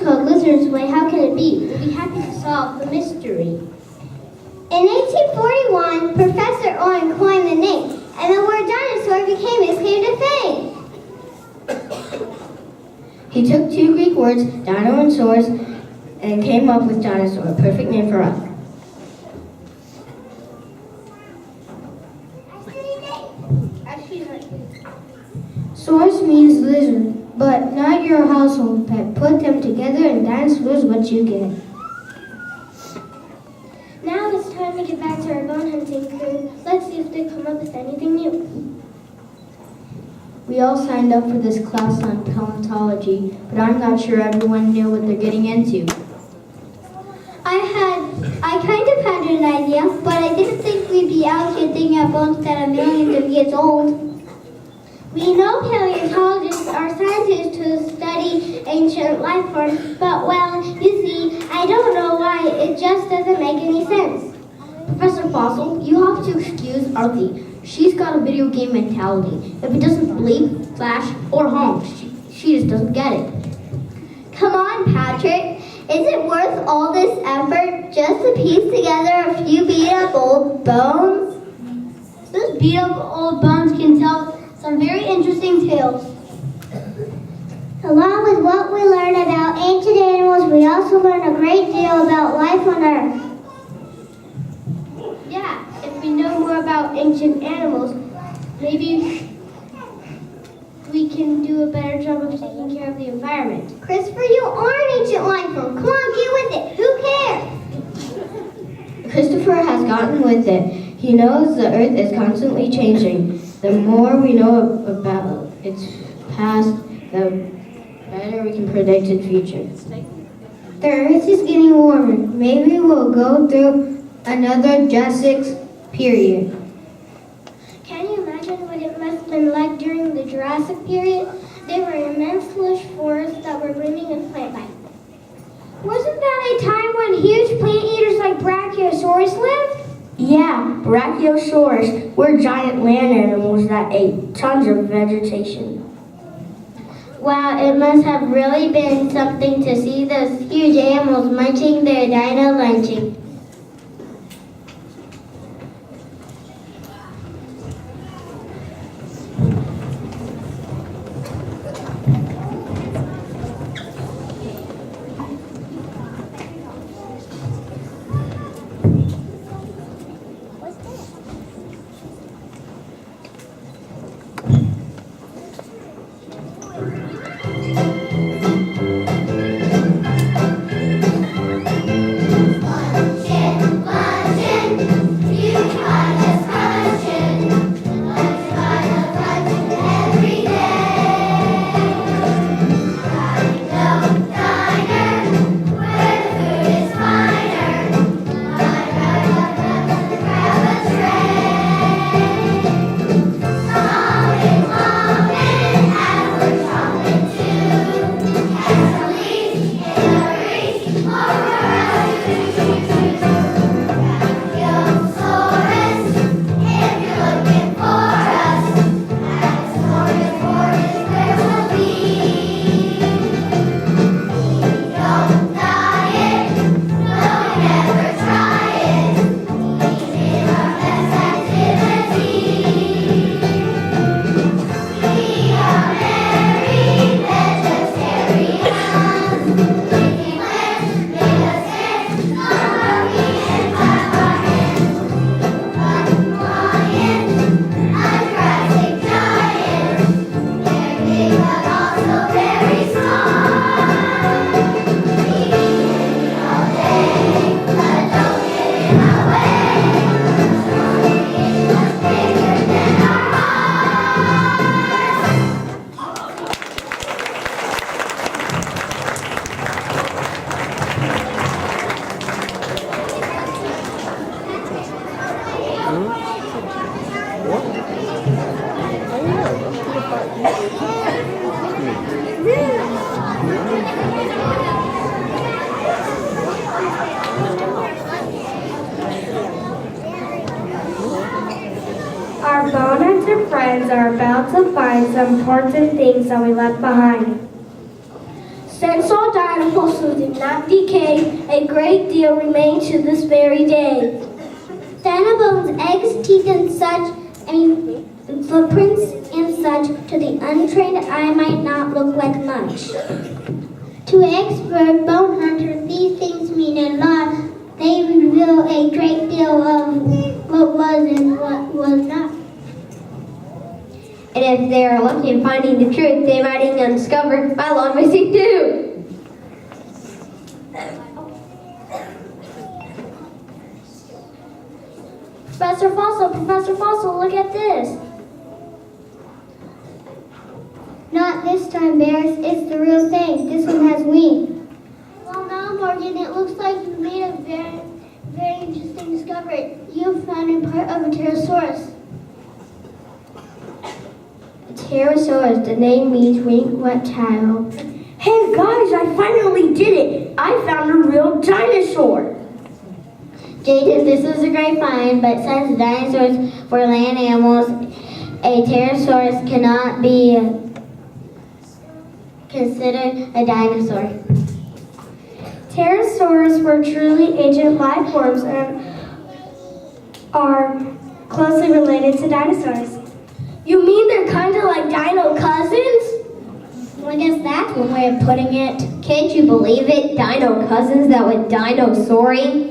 called lizards. Why, how can it be? We'll be happy to solve the mystery. In 1841, Professor Owen coined the name, and the word dinosaur became his claim to fame. He took two Greek words, dino and saurs, and came up with dinosaur, a perfect name for us. Saurs means lizard, but not your household pet. Put them together and dinosaurs what you get. Now it's time to get back to our bone hunting crew. Let's see if they come up with anything new. We all signed up for this class on paleontology, but I'm not sure everyone knew what they're getting into. I kind of had an idea, but I didn't think we'd be out here digging up bones that are millions of years old. We know paleontologists are scientists who study ancient life forms, but well, you see, I don't know why, it just doesn't make any sense. Professor Fossil, you have to excuse Arthi. She's got a video game mentality. If it doesn't bleep, flash, or honk, she just doesn't get it. Come on, Patrick. Is it worth all this effort just to piece together a few beat-up old bones? Those beat-up old bones can tell some very interesting tales. Along with what we learn about ancient animals, we also learn a great deal about life on Earth. Yeah, if we know more about ancient animals, maybe we can do a better job of taking care of the environment. Christopher, you are an ancient life form. Come on, get with it. Who cares? Christopher has gotten with it. He knows the Earth is constantly changing. The more we know about its past, the better we can predict its future. The Earth is getting warmer. Maybe we'll go through another Jurassic period. Can you imagine what it must have been like during the Jurassic period? There were immense lush forests that were brimming with plant life. Wasn't that a time when huge plant eaters like Brachiosaurus lived? Yeah, brachiosaurs were giant land animals that ate tons of vegetation. Wow, it must have really been something to see those huge animals munching their dino lunching. Our bone hunter friends are about to find some important things that we left behind. Since all dinosaurs did not decay, a great deal remains to this very day. Dinobones' eggs, teeth, and such, footprints and such, to the untrained eye might not look like much. To expert bone hunters, these things mean a lot. They reveal a great deal of what was and what was not. And if they are lucky in finding the truth, they might even discover my long missing too. Professor Fossil, look at this. Not this time, Bears. It's the real thing. This one has wings. Well, now, Morgan, it looks like you made a very, very interesting discovery. You found a part of a pterosaurus. Pterosaurus, the name means winged reptile. Hey guys, I finally did it. I found a real dinosaur. Jaden, this is a great find, but since dinosaurs were land animals, a pterosaurus cannot be considered a dinosaur. Pterosaurs were truly ancient life forms and are closely related to dinosaurs. You mean they're kind of like dino cousins? Well, I guess that's one way of putting it. Can't you believe it? Dino cousins that went dinosauring.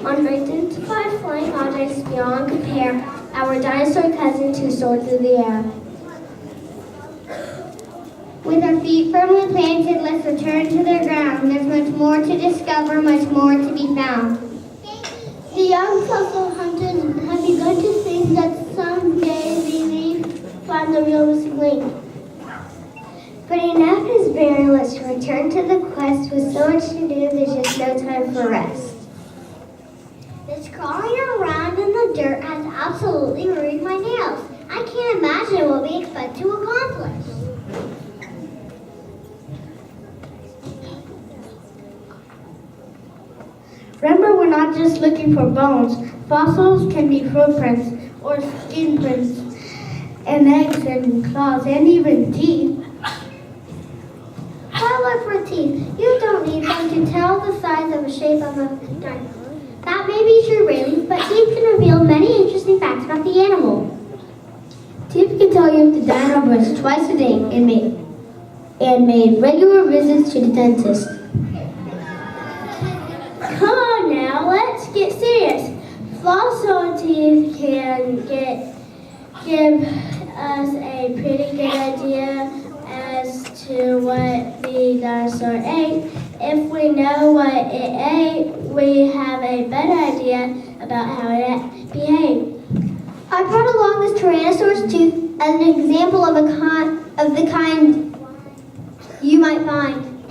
Unidentified flying objects beyond compare. Our dinosaur cousins who soared through the air. With our feet firmly planted, let's return to the ground. There's much more to discover, much more to be found. The young fossil hunters have begun to think that someday they may find the real missing link. But enough is barren. Let's return to the quest. With so much to do, there's just no time for rest. This crawling around in the dirt has absolutely ruined my nails. I can't imagine what we expect to accomplish. Remember, we're not just looking for bones. Fossils can be footprints or skin prints, and eggs and claws and even teeth. Why look for teeth? You don't need them to tell the size of the shape of a dinosaur. That may be true, really, but teeth can reveal many interesting facts about the animal. Teeth can tell you if the dino breathes twice a day and may and made regular visits to the dentist. Come on now, let's get serious. Floss our teeth can give us a pretty good idea as to what the dinosaur ate. If we know what it ate, we have a better idea about how it behaved. I brought along this Tyrannosaurus tooth as an example of the kind you might find.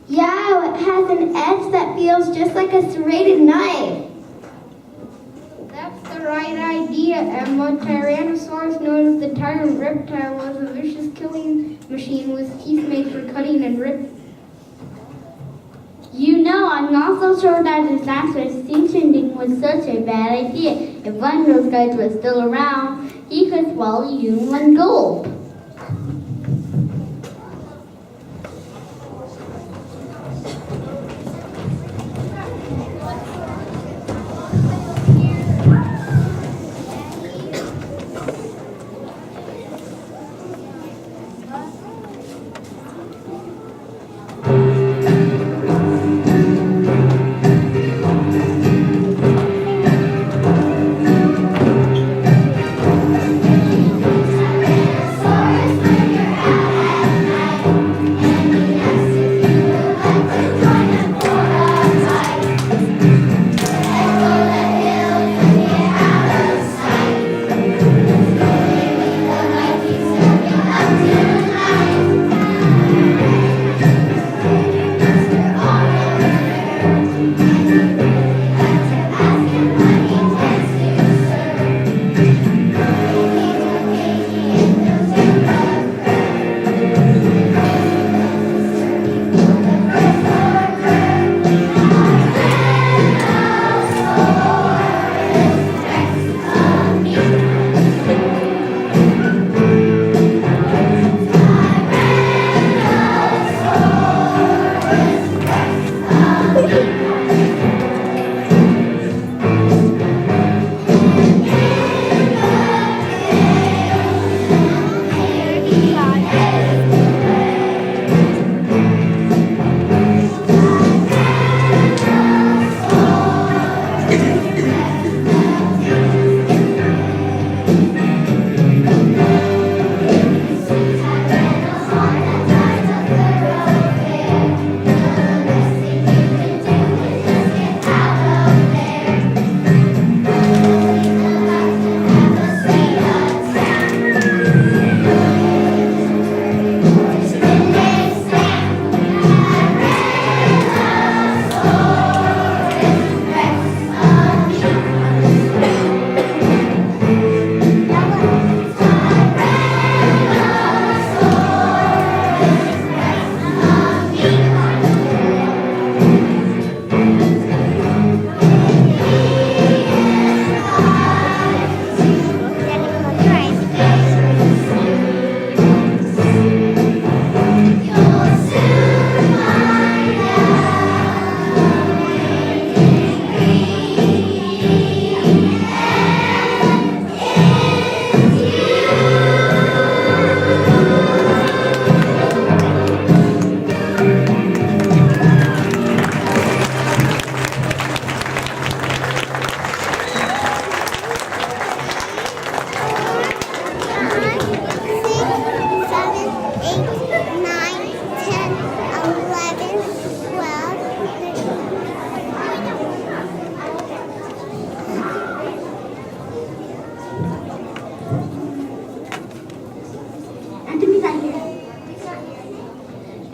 Yeah, it has an edge that feels just like a serrated knife. That's the right idea, Emma. Tyrannosaurus, known as the tyrant reptile, was a vicious killing machine with teeth made for cutting and ripping. You know, I'm not so sure that disaster extincting was such a bad idea. If one of those guys was still around, he could swallow you in one gulp.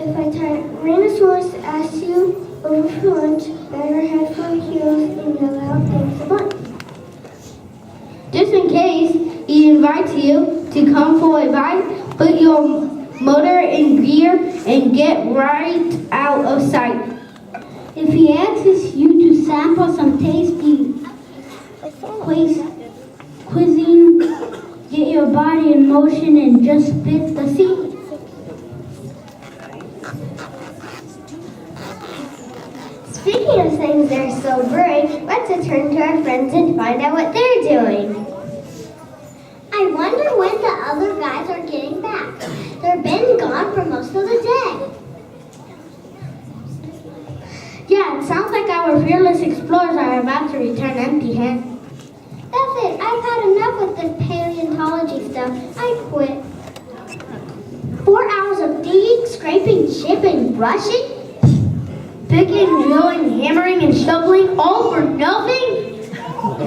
If a Tyrannosaurus asks you over for lunch, better head for the heels and yell out thanks a bunch. Just in case he invites you to come for a ride, put your motor in gear and get right out of sight. If he asks you to sample some tasty cuisine, get your body in motion and just split the seat. Speaking of things that are so brave, let's return to our friends and find out what they're doing. I wonder when the other guys are getting back. They've been gone fearless explorers are about to return empty-handed. That's it. I've had enough with this paleontology stuff. I quit. 4 hours of digging, scraping, chipping, brushing, picking, drilling, hammering, and shoveling, all for nothing? For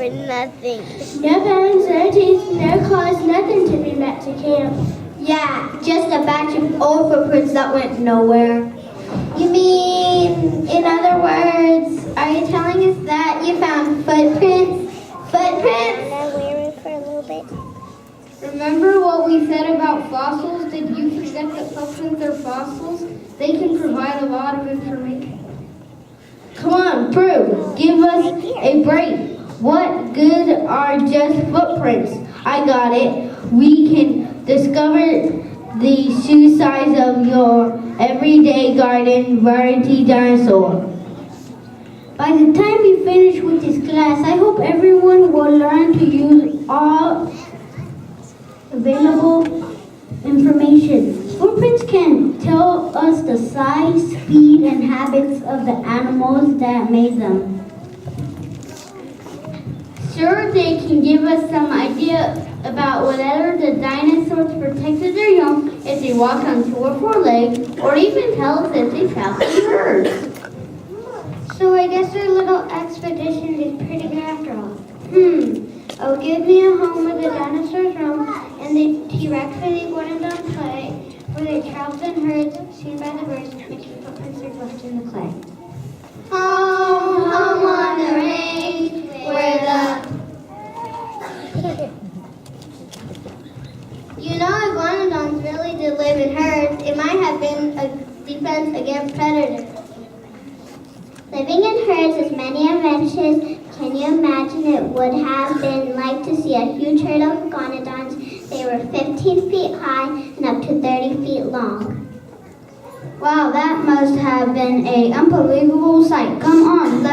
nothing. No uncertainties, no cause, nothing to be met to camp. Yeah, just a batch of old footprints that went nowhere. You mean, in other words, are you telling us that you found footprints? Footprints? I'm wearing for a little bit. Remember what we said about fossils? Did you forget that footprints are fossils? They can provide a lot of information. Come on, Prue, give us a break. What good are just footprints? I got it. We can discover the shoe size of your everyday garden variety dinosaur. By the time we finish with this class, I hope everyone will learn to use all available information. Footprints can tell us the size, speed, and habits of the animals that made them. Sure, they can give us some idea about whether the dinosaurs protected their young, if they walked on 2 or 4 legs, or even tell us if they traveled in herds. So I guess our little expedition is pretty good after all. Oh, give me a home where the dinosaurs roam and the T-Rex for the iguanodon play, where they traveled in herds, seen by the birds, making footprints are left in the clay. Home on the range, where the... You know, iguanodons really did live in herds. It might have been a defense against predators. Living in herds with many adventures, can you imagine it would have been like to see a huge herd of iguanodons? They were 15 feet high and up to 30 feet long. Wow, that must have been an unbelievable sight. Come on,